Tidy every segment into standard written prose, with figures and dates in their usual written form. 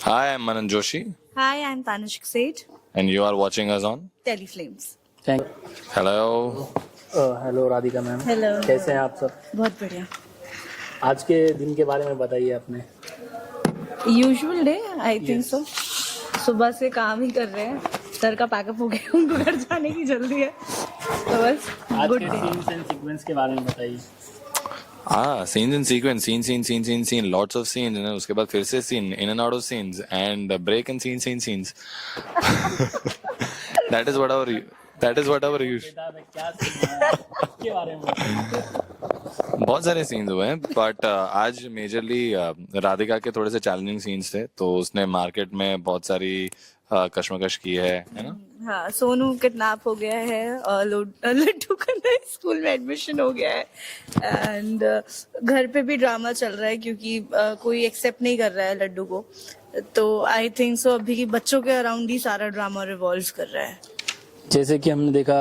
Hi, I'm Manan Joshi, Hi, I'm Tanishq Seth, and you are watching us on. Teleflames. Thank Hello. Hello Radhika ma'am. Hello. कैसे हैं आप सब? बहुत बढ़िया। आज के दिन के बारे में बताइए अपने। Usual day I think so. सुबह से काम ही कर रहे हैं, सर का पैकअप हो गया, उनको घर जाने की जल्दी है, तो बस आज गुड के डे। सीन्स एंड सीक्वेंस के बारे में बताइए। Scenes and sequence, scene, lots of scenes, and उसके बाद फिर से scene, in and out of scenes, and break and scenes. That is what our use. क्या सीन है के बारे में बताइए। बहुत सारे सीन्स हुए हैं, बट आज मेजरली राधिका के थोड़े से चैलेंजिंग सीन्स थे, तो उसने मार्केट में बहुत सारी कश्मकश की है ना। हाँ, सोनू किडनैप हो गया है और लड्डू का नए स्कूल में एडमिशन हो गया है एंड घर पे भी ड्रामा चल रहा है क्योंकि कोई एक्सेप्ट नहीं कर रहा है लड्डू को, तो आई थिंक सो अभी बच्चों के अराउंड ही सारा ड्रामा रिवॉल्व कर रहा है। जैसे कि हमने देखा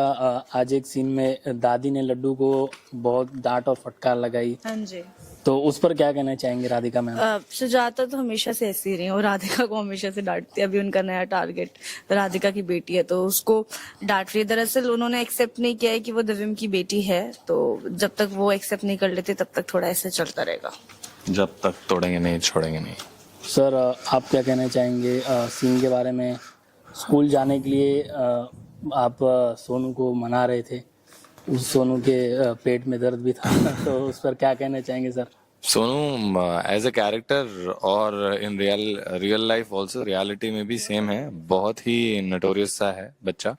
आज एक सीन में दादी ने लड्डू को बहुत डांट और फटकार लगाई, हाँ जी। तो उस पर क्या कहना चाहेंगे राधिका मैम? सुजाता तो हमेशा से ऐसी रही है और राधिका को हमेशा से डांटती है। अभी उनका नया टारगेट राधिका की बेटी है, तो उसको डांट रही है। दरअसल उन्होंने एक्सेप्ट नहीं किया है कि वो दिव्यम की बेटी है, तो जब तक वो एक्सेप्ट नहीं कर लेते तब तक थोड़ा ऐसे चलता रहेगा। जब तक तोड़ेंगे नहीं, छोड़ेंगे नहीं। सर आप क्या कहना चाहेंगे सीन के बारे में? स्कूल जाने के लिए आप सोनू को मना रहे थे, उस सोनू के पेट में दर्द भी था तो उस पर क्या कहना चाहेंगे sir? Sonu as a character और in real life also, reality में भी सेम है, बहुत ही नटोरियस सा है बच्चा।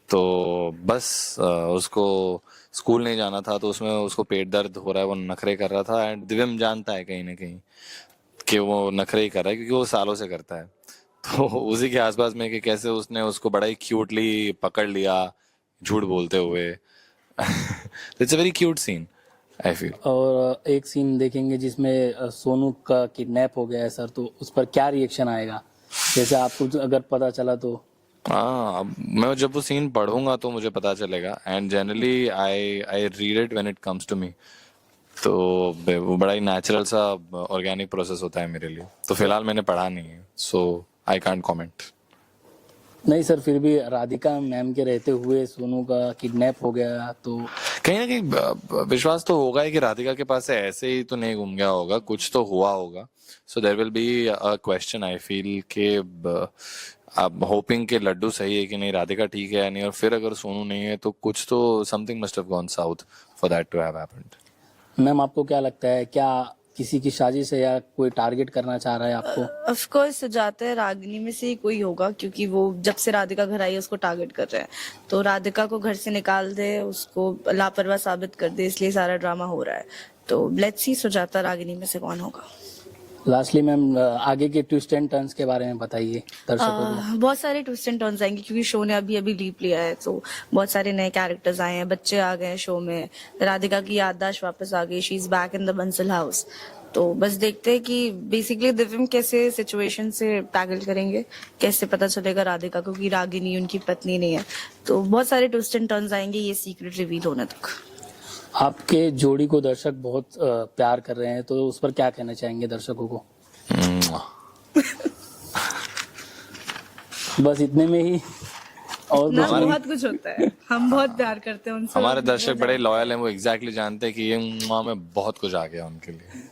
तो बस उसको स्कूल नहीं जाना था, तो उसमें उसको पेट दर्द हो रहा है, वो नखरे कर रहा था। एंड दिव्यम जानता है कहीं ना कहीं कि वो नखरे ही कर रहा है, क्योंकि वो सालों से करता है। तो उसी के आसपास में कि कैसे उसने उसको बड़ा ही क्यूटली पकड़ लिया झूठ बोलते हुए। It's a very cute scene I feel. और एक सीन देखेंगे जिसमें सोनू का किडनैप हो गया है सर, तो उस पर क्या रिएक्शन आएगा? जैसे आपको अगर पता चला तो? हाँ, मैं जब वो सीन पढ़ूंगा तो मुझे पता चलेगा। And generally I read it when it comes to me, तो वो बड़ा ही नेचुरल सा ऑर्गेनिक प्रोसेस होता है मेरे लिए। तो फिलहाल मैंने पढ़ा नहीं है, सो आई कांट कमेंट। नहीं सर, फिर भी राधिका मैम के रहते हुए सोनू का किडनैप हो गया, तो कहीं ना कहीं विश्वास तो होगा ही कि राधिका के पास से ऐसे ही तो नहीं घूम गया होगा, कुछ तो हुआ होगा। So there will be a question I feel के अब होपिंग के लड्डू सही है कि नहीं, राधिका ठीक है या नहीं, और फिर अगर सोनू नहीं है तो कुछ तो something must have gone south for that to have happened. Ma'am आपको क्या लगता है, क्या किसी की साजिश है या कोई टारगेट करना चाह रहा है आपको? ऑफ कोर्स सुजाता है, रागिनी में से ही कोई होगा, क्योंकि वो जब से राधिका घर आई है उसको टारगेट कर रहे हैं। तो राधिका को घर से निकाल दे, उसको लापरवाह साबित कर दे, इसलिए सारा ड्रामा हो रहा है। तो लेट्स सी सुजाता रागिनी में से कौन होगा। लास्टली मैम आगे के ट्विस्ट एंड टर्न्स के बारे में बताइए दर्शकों को। बहुत सारे ट्विस्ट एंड टर्न्स आएंगे क्योंकि शो ने अभी अभी लीप लिया है, तो बहुत सारे नए कैरेक्टर्स आए हैं, बच्चे आ गए हैं शो में, राधिका की याददाश्त वापस आ गई, she is back in the Bansal house. तो बस देखते हैं कि बेसिकली दिव्यम कैसे सिचुएशन से टैकल करेंगे, कैसे पता चलेगा राधिका को कि रागिनी उनकी पत्नी नहीं है। तो बहुत सारे ट्विस्ट एंड टर्न्स आएंगे ये सीक्रेट रिवील होने तक। आपके जोड़ी को दर्शक बहुत प्यार कर रहे हैं, तो उस पर क्या कहना चाहेंगे दर्शकों को? बस इतने में ही? और ना बहुत कुछ होता है, हम बहुत प्यार करते हैं उनसे। हमारे दर्शक बड़े लॉयल हैं, वो एग्जैक्टली जानते हैं कि ये में बहुत कुछ आ गया उनके लिए।